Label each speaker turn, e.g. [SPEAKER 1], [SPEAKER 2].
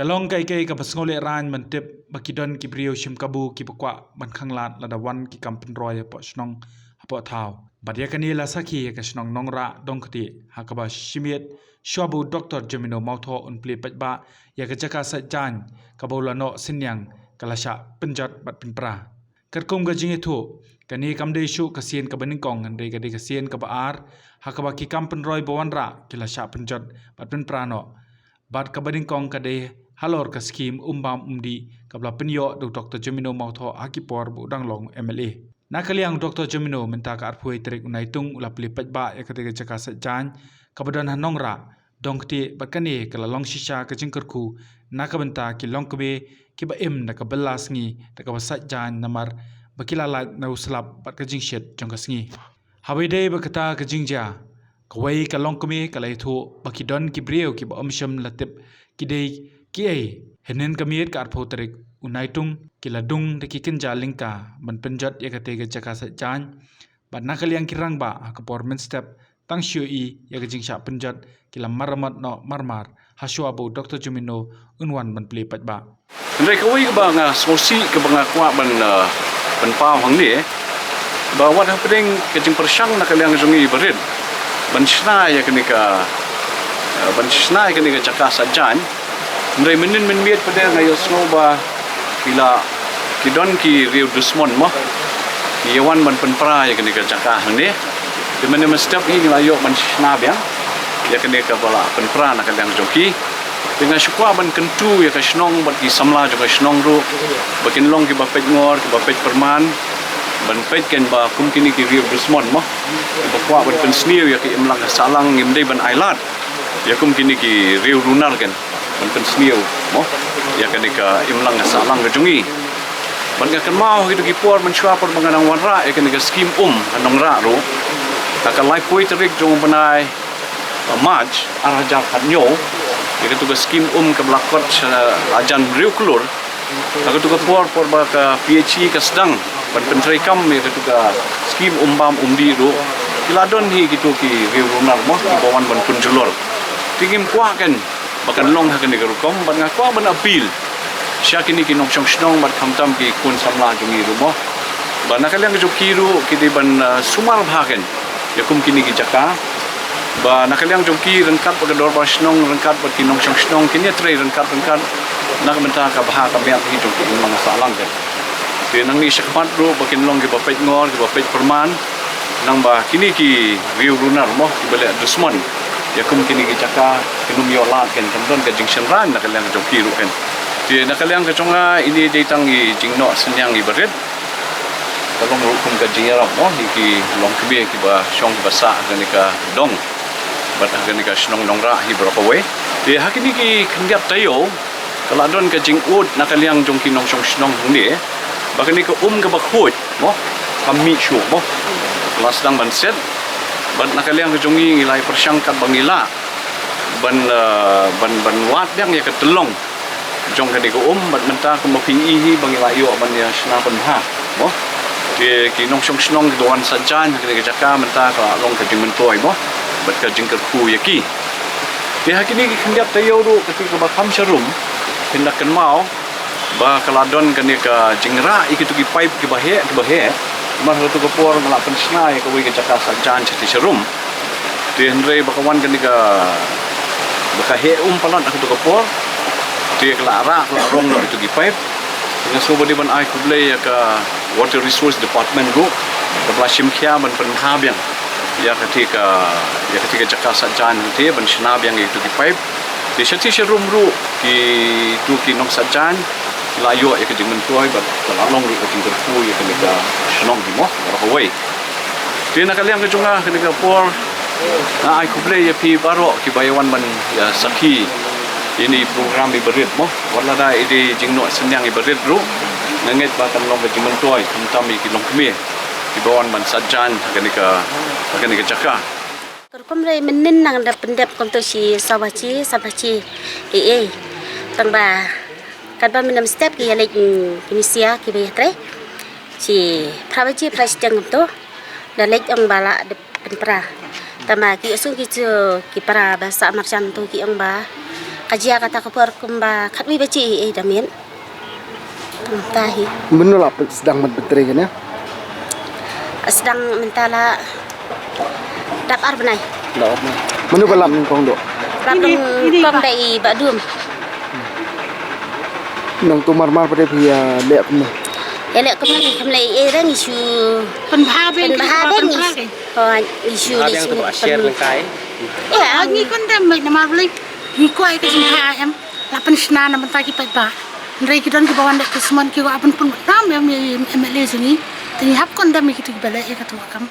[SPEAKER 1] Kalong kai ka pasngole ran mentep bakidon ki brio shim kabu ki pakwa ban khanglat ladawan ki kampen roy po snong apo thau badya kani la sakhi ka snong Nongrah dongkti hakaba miet shwa Dr. Jemino mautho un plie pajba ya ka jaka sait jaiñ kabola no sinyang kalasha penjat bat pynpra kerkom ga jinge thu kani kamde shu kasien ka beningkong ande ga de kasien ka baar hakaba ki kampen roy bawanra kilasha penjat bat pynpra no bat ka beningkong ka de halor ka skim umbam umdi kabla penyo Dr. Jemino mautho akipor bu danglong MLA nakaliang Dr. Jemino minta ka arpui trik unaitung ula pli pajba ya ketika jaka sait jaiñ kabadan Nongrah dongkti bakani kala long shisha ka jingkerku nakabenta ki long kebe ki ba im na ka belas ngi ta ka sait jaiñ namar bakilala na uslap bat ka jingshet jong ka sngi habide bakata ka jingja kawai ka long kebe kala ithu bakidon ki brio ki ba omsham latip ki dei ki ai henen ka miet ka arpho trik unaitung kiladung de ki kenja lingka ban penjat ya ketika jaka sait jaiñ bat nakaliang kirang ba ka pormen step tang shui ya ka jingsha penjat kila maramat no marmar haswa bu Dr. Jemino unwan ban pli pajba
[SPEAKER 2] Ndai kawai ba nga sosi ke banga kwa ban pau hang ni ba wat happening ke jing persang nakaliang jungi berit ban shna ya kenika jaka sait jaiñ Ndai menin men miet pada ngayo snow ba kila kidon ki riu dusmon mo yawan ban pynpra ya kenika jaka hang ni di mana step ini layo ban shna biang ya kenika bala pynpra nakaliang joki dengan shwa ban kentu ya ka snong ban ki samla jo ka snong ru bakin long ki ba pej ngor ki ba pej perman ban pej ken ba kum kini ki riu dusmon mo ba kwa ban pensniu ya ki imlang salang imdei ban ailat ya kum kini ki riu runar ken ban pensniu mo ya kenika imlang salang ka jungi ban ka mau itu ki por man shwa por manganang wanra ya kenika skim Nongrah ru ka life point rik jong banai March arajar kanyo itu tuga skim ke belakot ajan riu kelur aku tuga por ba ka PhD ka sedang ban pentrai kam itu tuga skim bam umdi ru kiladon hi gitu ki riu runar mo ki bawan ban punjulor tingim kwa kan bakan long ha kan ni rukom ban ngakwa ban apil Shah kini ki nong snong bat khamtam ki kun samla jungi ru mo ban nakaliang jo kiru ki di ban sumar bhagen yakum kini ki jaka ba nakaliang jongki rengkat pada dor ba snong rengkat ba ki nong snong kini tre rengkat nak benta ka bah ka miat hi jongki mang salang kan ti nang ni syakmat ru bakin long ki ba pej ngor ki ba pej perman nang ba kini ki riu runar mo ki bale dusman yakum kini ki jaka kinum yo la kan don ka jingsen ran nakaliang jongki ru kan ti nakaliang ka chonga ini deitang i jingno senyang i berit kalong rukum ka jingarap mo ki long kebe ki ba syong ki basa ka dong bat ka snong Nongrah hi brokawe ti hakini ki khendiap tayo kaladon ka jingud nakaliang jongki nong snong ni bakani ka ka bakhut mo kami shu mo kelas dang ban set bat nakaliang ka jongi ilai persang kat bangila ban wat yang ya ka telong jong ka ko bat menta ka maping hi bangila yo ban ya sna ban ha mo ki nong snong doan sait jaiñ ka jaka menta ka long ka jing mentoi mo bat ka jingker ku yaki ti hakini ki khendiap tayo ru ketika ba kham sharum tindakan mau ba kaladon kan ka jingra ikitu ki pipe ki bahe mar tu ka por mala pensna ya ka wi ka jaka sait jaiñ ti sharum ti hendrei ba kawan kan ka ba he palan aku tu ka por ti ka ra rong no itu ki pipe dengan so bodi ban ai kuble ya ka water resource department ru ka blashim khia ban penha biang ya ketika jaka sait jaiñ nanti ban shnab yang itu di pipe di syati sharum ru ki nong sait jaiñ layo ya ke jing mentoi bat long ru ke terfu ya kenika shnong di mo rahawai ti nakaliang ke junga kenika por na ai kuble ya pi baro ki bayawan ban ya sakhi ini program ibarit mo wala da ide jingno senyang ibarit ru nanget ba kan long ke jing mentoi kentam ki long keme di bawah ban sait jaiñ kenika jaka
[SPEAKER 3] Kerkom rai menin nang da pendap kom to si sabaci tang ba kan ba minam step ki yalek kinisia ki be tre si prabaci price jang to da lek ang bala de pynpra tama ki usung ki para bahasa marjan to ki ang ba kajia kata kapur kumba katwi baci damin tahi
[SPEAKER 4] Menolak sedang berteri kan ya?
[SPEAKER 3] sedang mentala dapar benai
[SPEAKER 4] Lawat ni. Menu balam ni kong dok.
[SPEAKER 3] rapung kom dai badum
[SPEAKER 4] Nang tu marmar pada pihak lek kena.
[SPEAKER 3] elek kemari kemlai rang isu
[SPEAKER 5] Penbahaben
[SPEAKER 3] ni isu
[SPEAKER 6] Ada yang untuk share lengkai.
[SPEAKER 3] ya
[SPEAKER 5] Ni kon dem nama beli ni kuai ke sini em lapan sena nama taki peta ndai kidon ki bawan dek keseman ki apan pun ram em le sini tini hap kon dem ki tu balik e ka tu kam